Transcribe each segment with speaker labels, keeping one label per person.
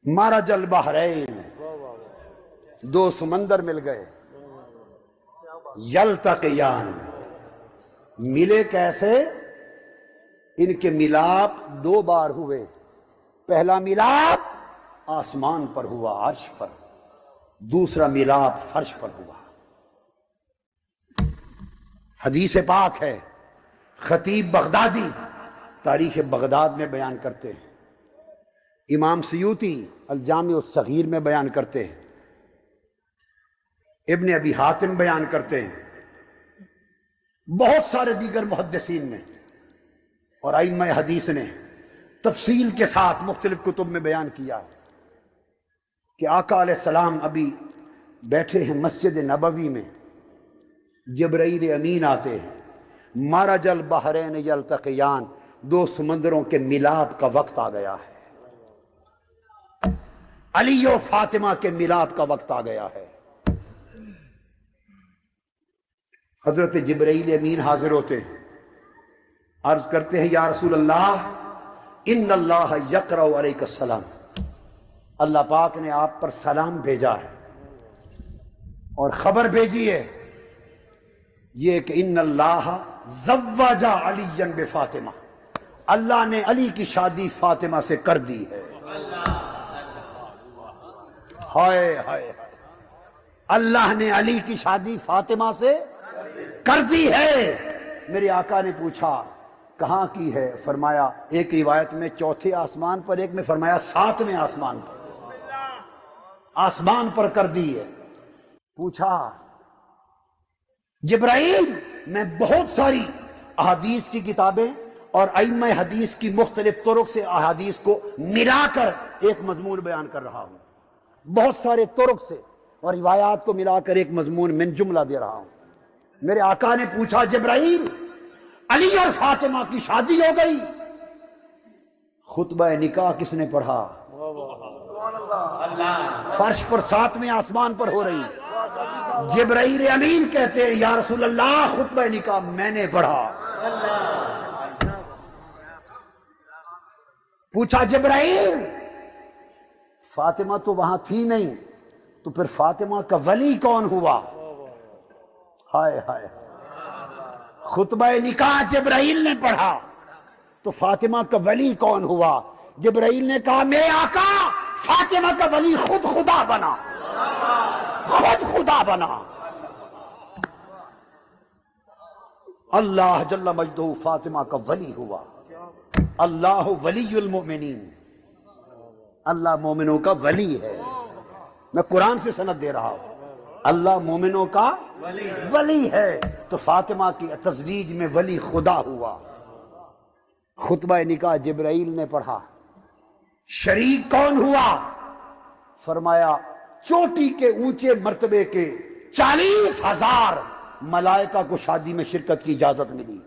Speaker 1: مرج البحرین، دو سمندر مل گئے، یلتقیان، ملے کیسے؟ ان کے ملاپ دو بار ہوئے۔ پہلا ملاپ آسمان پر ہوا، عرش پر، دوسرا ملاپ فرش پر ہوا۔ حدیث پاک ہے، خطیب بغدادی تاریخ بغداد میں بیان کرتے ہیں، امام سیوطی الجامع الصغیر میں بیان کرتے ہیں، ابن ابی حاتم بیان کرتے ہیں، بہت سارے دیگر محدثین نے اور ائمہ حدیث نے تفصیل کے ساتھ مختلف کتب میں بیان کیا ہے کہ آقا علیہ السلام ابھی بیٹھے ہیں مسجد نبوی میں، جبرائیل امین آتے ہیں، مرج البحرین یلتقیان، دو سمندروں کے ملاپ کا وقت آ گیا ہے، علی و فاطمہ کے ملاپ کا وقت آ گیا ہے۔ حضرت جبرائیل امین حاضر ہوتے ہیں، عرض کرتے ہیں یا رسول اللہ ان اللہ یقرأ علیک السلام، اللہ پاک نے آپ پر سلام بھیجا ہے اور خبر بھیجی ہے یہ کہ ان اللہ زوج علی بفاطمہ، اللہ نے علی کی شادی فاطمہ سے کر دی ہے۔ ہائے ہائے، اللہ نے علی کی شادی فاطمہ سے کر دی ہے۔ میرے آقا نے پوچھا کہاں کی ہے؟ فرمایا ایک روایت میں چوتھے آسمان پر، ایک میں فرمایا ساتویں آسمان پر، آسمان پر کر دی ہے۔ پوچھا جبرائیل، میں بہت ساری احادیث کی کتابیں اور ائمہ حدیث کی مختلف طرق سے احادیث کو ملا کر ایک مضمون بیان کر رہا ہوں، بہت سارے طرق سے اور روایات کو ملا کر ایک مضمون من جملہ دے رہا ہوں۔ میرے آقا نے پوچھا جبرائیل، علی اور فاطمہ کی شادی ہو گئی، خطبہ نکاح کس نے پڑھا؟ فرش پر ساتویں آسمان پر ہو رہی۔ جبرائیل امین کہتے ہیں یا رسول اللہ خطبہ نکاح میں نے پڑھا۔ پوچھا جبرائیل، فاطمہ تو وہاں تھی نہیں، تو پھر فاطمہ کا ولی کون ہوا؟ ہائے ہائے، خطبہ نکاح جبرائیل نے پڑھا تو فاطمہ کا ولی کون ہوا؟ جبرائیل نے کہا میرے آقا فاطمہ کا ولی خود خدا بنا، خود خدا بنا۔ اللہ جل مجدہ فاطمہ کا ولی ہوا۔ اللہ ولی المؤمنین، اللہ مومنوں کا ولی ہے۔ میں قرآن سے سند دے رہا ہوں، اللہ مومنوں کا ولی ہے، تو فاطمہ کی تزویج میں ولی خدا ہوا۔ خطبہ نکاح جبرائیل نے پڑھا۔ شریک کون ہوا؟ فرمایا چوٹی کے اونچے مرتبے کے 40,000 ملائکہ کو شادی میں شرکت کی اجازت ملی۔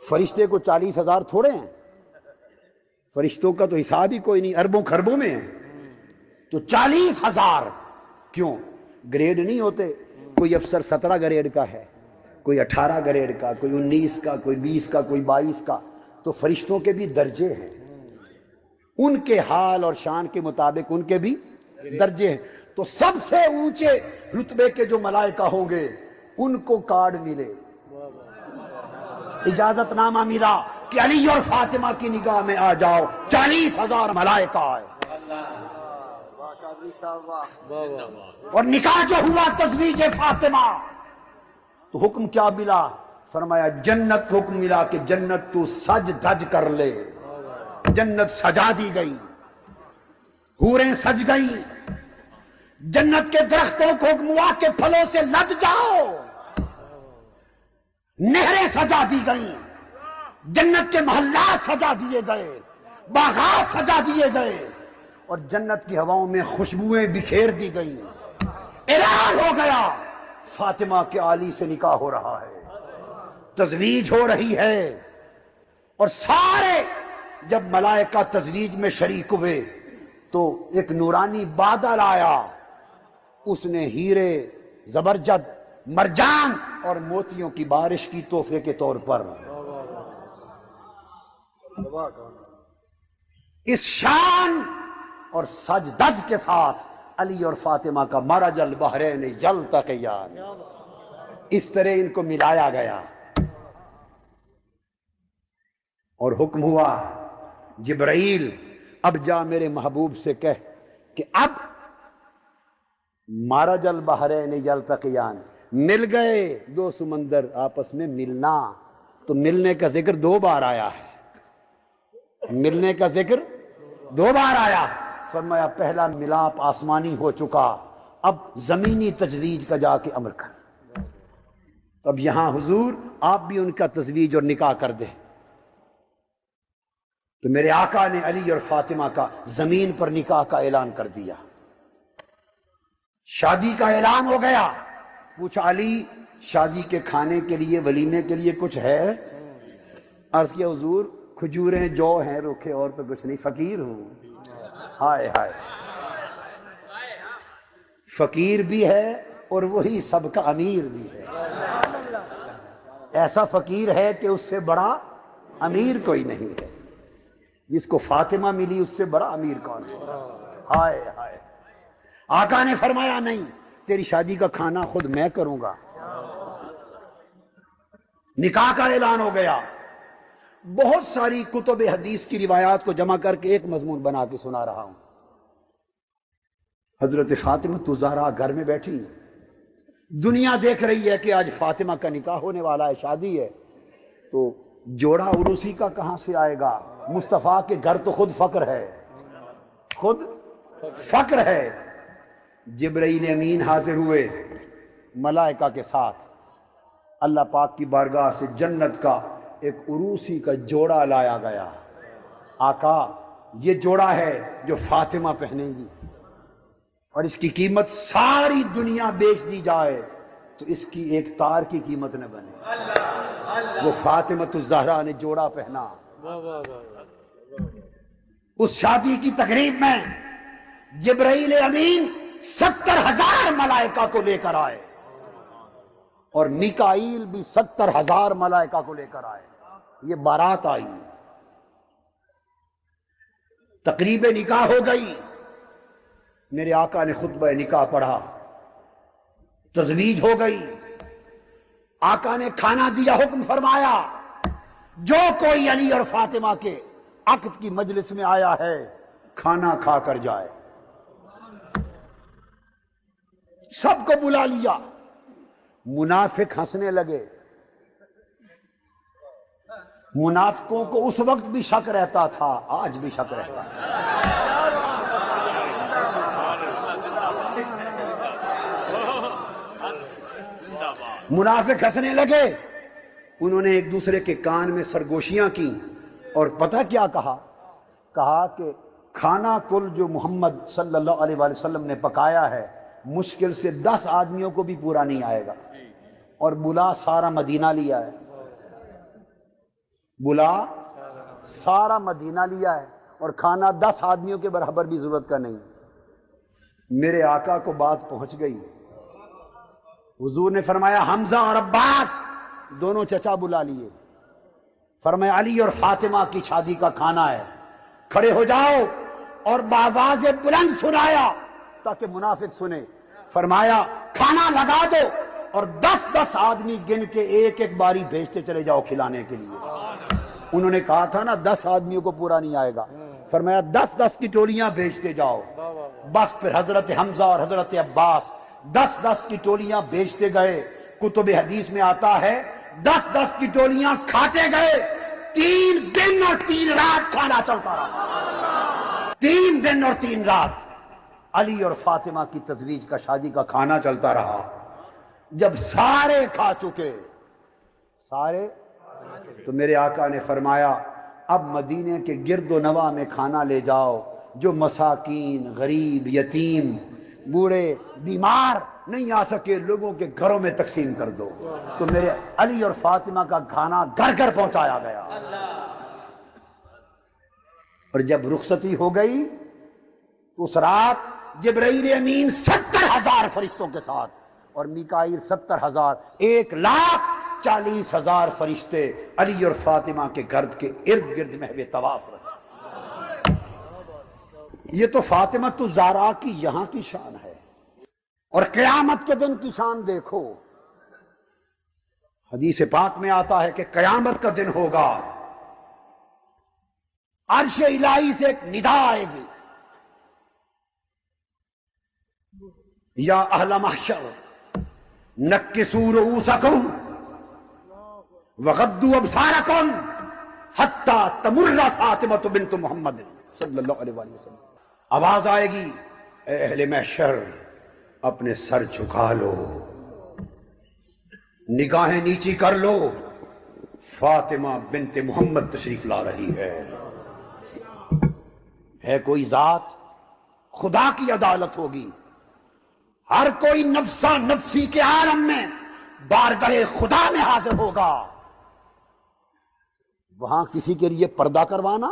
Speaker 1: فرشتے کو 40,000 تھوڑے ہیں، فرشتوں کا تو حساب ہی کوئی نہیں، اربوں خربوں میں ہے، تو 40,000 کیوں؟ گریڈ نہیں ہوتے، کوئی افسر 17 گریڈ کا ہے، کوئی 18 گریڈ کا، کوئی 19 کا، کوئی 20 کا، کوئی 22 کا، تو فرشتوں کے بھی درجے ہیں، ان کے حال اور شان کے مطابق ان کے بھی درجے ہیں۔ تو سب سے اونچے رتبے کے جو ملائکہ ہوں گے ان کو کارڈ ملے، اجازت نامہ ملا کہ علی اور فاطمہ کی نگاہ میں آ جاؤ، 40,000 ملائکہ آئے اور نکاح جو ہوا تزویج فاطمہ، تو حکم کیا ملا؟ فرمایا جنت کو حکم ملا کہ جنت تو سج دھج کر لے۔ جنت سجا دی گئی، حوریں سج گئی، جنت کے درختوں کو حکم ہوا کہ پھلوں سے لد جاؤ، نہریں سجا دی گئیں، جنت کے محلات سجا دیے گئے، باغات سجا دیے گئے، اور جنت کی ہواؤں میں خوشبوئیں بکھیر دی گئیں۔ اعلان ہو گیا فاطمہ کے علی سے نکاح ہو رہا ہے، تزویج ہو رہی ہے۔ اور سارے جب ملائکہ تزویج میں شریک ہوئے تو ایک نورانی بادل آیا، اس نے ہیرے، زبرجد، مرجان اور موتیوں کی بارش کی تحفے کے طور پر۔ اس شان اور سجدج کے ساتھ علی اور فاطمہ کا مرج البحرین یلتقیان، اس طرح ان کو ملایا گیا اور حکم ہوا جبرائیل اب جا میرے محبوب سے کہہ کہ اب مرج البحرین یلتقیان، مل گئے دو سمندر آپس میں ملنا، تو ملنے کا ذکر 2 بار آیا ہے، ملنے کا ذکر 2 بار آیا۔ فرمایا پہلا ملاپ آسمانی ہو چکا، اب زمینی تجویز کا جا کے عمل کر۔ تو اب یہاں حضور آپ بھی ان کا تزویج اور نکاح کر دیں۔ تو میرے آقا نے علی اور فاطمہ کا زمین پر نکاح کا اعلان کر دیا، شادی کا اعلان ہو گیا۔ پوچھا علی شادی کے کھانے کے لیے ولیمے کے لیے کچھ ہے؟ عرض کیا حضور کھجوریں جو ہیں روکھے اور تو کچھ نہیں، فقیر ہوں۔ ہائے ہائے، فقیر بھی ہے اور وہی سب کا امیر بھی ہے۔ ایسا فقیر ہے کہ اس سے بڑا امیر کوئی نہیں ہے، جس کو فاطمہ ملی اس سے بڑا امیر کون ہے؟ ہائے ہائے۔ آقا نے فرمایا نہیں، تیری شادی کا کھانا خود میں کروں گا۔ نکاح کا اعلان ہو گیا۔ بہت ساری کتب حدیث کی روایات کو جمع کر کے ایک مضمون بنا کے سنا رہا ہوں۔ حضرت فاطمہ زہرا گھر میں بیٹھی، دنیا دیکھ رہی ہے کہ آج فاطمہ کا نکاح ہونے والا ہے، شادی ہے، تو جوڑا عروسی کا کہاں سے آئے گا؟ مصطفیٰ کے گھر تو خود فقر ہے، خود فقر ہے۔ جبرائیل امین حاضر ہوئے ملائکہ کے ساتھ، اللہ پاک کی بارگاہ سے جنت کا ایک عروسی کا جوڑا لایا گیا۔ آقا یہ جوڑا ہے جو فاطمہ پہنیں گی، اور اس کی قیمت ساری دنیا بیچ دی جائے تو اس کی ایک تار کی قیمت نہ بنے۔ وہ فاطمہ الزہرا نے جوڑا پہنا۔ اس شادی کی تقریب میں جبرائیل امین 70,000 ملائکہ کو لے کر آئے، اور میکائیل بھی 70,000 ملائکہ کو لے کر آئے۔ یہ بارات آئی، تقریب نکاح ہو گئی۔ میرے آقا نے خطبہ نکاح پڑھا، تزویج ہو گئی۔ آقا نے کھانا دیا، حکم فرمایا جو کوئی علی اور فاطمہ کے عقد کی مجلس میں آیا ہے کھانا کھا کر جائے۔ سب کو بلا لیا۔ منافق ہنسنے لگے۔ منافقوں کو اس وقت بھی شک رہتا تھا، آج بھی شک رہتا ہے۔ منافق ہنسنے لگے۔ انہوں نے ایک دوسرے کے کان میں سرگوشیاں کی، اور پتہ کیا کہا؟ کہا کہ کھانا کل جو محمد صلی اللہ علیہ وآلہ وسلم نے پکایا ہے مشکل سے 10 آدمیوں کو بھی پورا نہیں آئے گا، اور بلا سارا مدینہ لیا ہے، بلا سارا مدینہ لیا ہے، اور کھانا 10 آدمیوں کے برابر بھی ضرورت کا نہیں۔ میرے آقا کو بات پہنچ گئی۔ حضور نے فرمایا حمزہ اور عباس دونوں چچا بلا لیے۔ فرمایا علی اور فاطمہ کی شادی کا کھانا ہے، کھڑے ہو جاؤ، اور بآواز بلند سنایا تاکہ منافق سنے۔ فرمایا کھانا لگا دو، اور 10 آدمی گن کے ایک ایک باری بھیجتے چلے جاؤ کھلانے کے لیے۔ انہوں نے کہا تھا نا 10 آدمیوں کو پورا نہیں آئے گا، فرمایا 10 کی ٹولیاں بھیجتے جاؤ۔ بس پھر حضرت حمزہ اور حضرت عباس 10 کی ٹولیاں بھیجتے گئے۔ کتب حدیث میں آتا ہے 10 کی ٹولیاں کھاتے گئے، 3 دن اور 3 رات کھانا چلتا رہا۔ 3 دن اور 3 رات علی اور فاطمہ کی تزویج کا، شادی کا کھانا چلتا رہا۔ جب سارے کھا چکے، سارے، تو میرے آقا نے فرمایا اب مدینے کے گرد و نواح میں کھانا لے جاؤ، جو مساکین، غریب، یتیم، بوڑھے، بیمار نہیں آ سکے لوگوں کے گھروں میں تقسیم کر دو۔ تو میرے علی اور فاطمہ کا کھانا گھر گھر پہنچایا گیا۔ اور جب رخصتی ہو گئی اس رات جبرائیل امین 70,000 فرشتوں کے ساتھ، اور میکائیل 70,000، 1,40,000 فرشتے علی اور فاطمہ کے گھر کے ارد گرد محو طواف رہے۔ یہ تو فاطمہ الزہرا کی یہاں کی شان ہے، اور قیامت کے دن کی شان دیکھو۔ حدیث پاک میں آتا ہے کہ قیامت کا دن ہوگا، عرش الہی سے ایک ندا آئے گی، یا اہل محشر نکسوا رؤوسکم وغضوا ابصارکم حتی تمر فاطمہ بنت محمد صلی اللہ علیہ وسلم۔ آواز آئے گی، اے اہل محشر اپنے سر جھکا لو، نگاہیں نیچی کر لو، فاطمہ بنت محمد تشریف لا رہی ہے کوئی ذات، خدا کی عدالت ہوگی، ہر کوئی نفسا نفسی کے عالم میں بارگاہ خدا میں حاضر ہوگا۔ وہاں کسی کے لیے پردہ کروانا،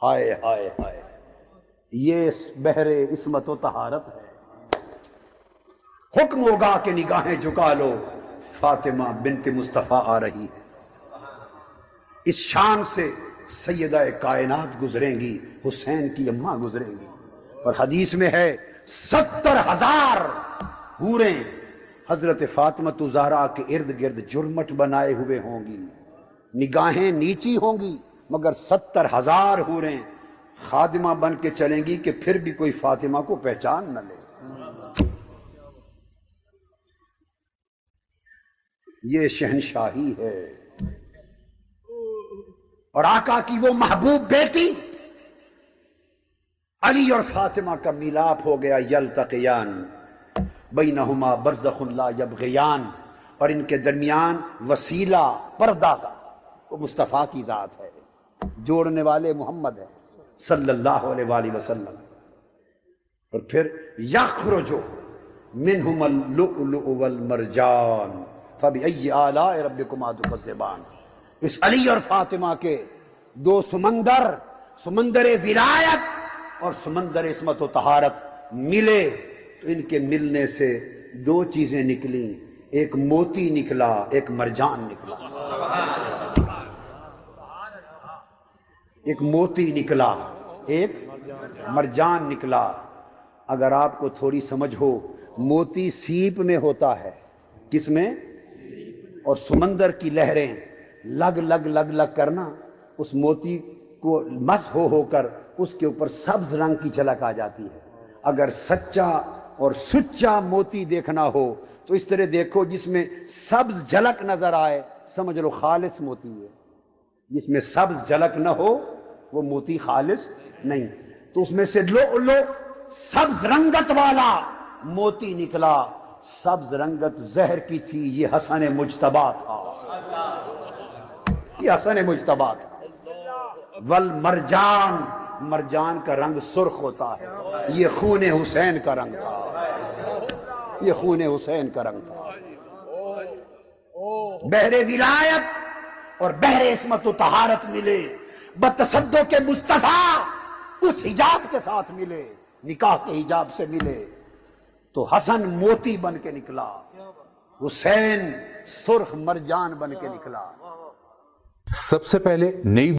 Speaker 1: ہائے ہائے ہائے، یہ بحر عصمت و طہارت ہے۔ حکم ہوگا کہ نگاہیں جھکا لو، فاطمہ بنت مصطفیٰ آ رہی ہے۔ اس شان سے سیدہ کائنات گزریں گی، حسین کی اماں گزریں گی، اور حدیث میں ہے 70,000 حوریں حضرت فاطمہ الزہرا کے ارد گرد جرمٹ بنائے ہوئے ہوں گی، نگاہیں نیچی ہوں گی، مگر 70,000 حوریں خادمہ بن کے چلیں گی کہ پھر بھی کوئی فاطمہ کو پہچان نہ لے۔ یہ شہنشاہی ہے، اور آقا کی وہ محبوب بیٹی علی اور فاطمہ کا میلاپ ہو گیا، یلتقیان بینہما برزخ لا یبغیان، اور ان کے درمیان وسیلہ پردہ کا وہ مصطفیٰ کی ذات ہے، جوڑنے والے محمد ہے صلی اللہ علیہ وآلہ وسلم۔ اور پھر یخرج منہما اللؤلؤ والمرجان فبأي آلاء ربكما تكذبان۔ اس علی اور فاطمہ کے دو سمندر، سمندر ولایت اور سمندر عصمت و طہارت ملے، تو ان کے ملنے سے دو چیزیں نکلیں، ایک موتی نکلا، ایک مرجان نکلا۔ ایک موتی نکلا، ایک مرجان نکلا۔ اگر آپ کو تھوڑی سمجھ ہو، موتی سیپ میں ہوتا ہے، کس میں؟ اور سمندر کی لہریں لگ لگ لگ لگ کرنا، اس موتی کو مس ہو کر اس کے اوپر سبز رنگ کی جھلک آ جاتی ہے۔ اگر سچا اور سچا موتی دیکھنا ہو تو اس طرح دیکھو، جس میں سبز جھلک نظر آئے سمجھ لو خالص موتی ہے، جس میں سبز جھلک نہ ہو وہ موتی خالص نہیں۔ تو اس میں سے لؤلؤ سبز رنگت والا موتی نکلا، سبز رنگت زہر کی تھی، یہ حسن مجتبیٰ تھا، یہ حسن مجتبیٰ تھا۔ والمرجان، مرجان کا رنگ سرخ ہوتا ہے، یہ خون حسین کا رنگ تھا، یہ خون حسین کا رنگ تھا۔ بحر ولایت اور بحر عصمت و طہارت ملے، بتصدق مصطفیٰ اس حجاب کے ساتھ ملے، نکاح کے حجاب سے ملے، تو حسن موتی بن کے نکلا، حسین سرخ مرجان بن کے نکلا۔
Speaker 2: سب سے پہلے نئی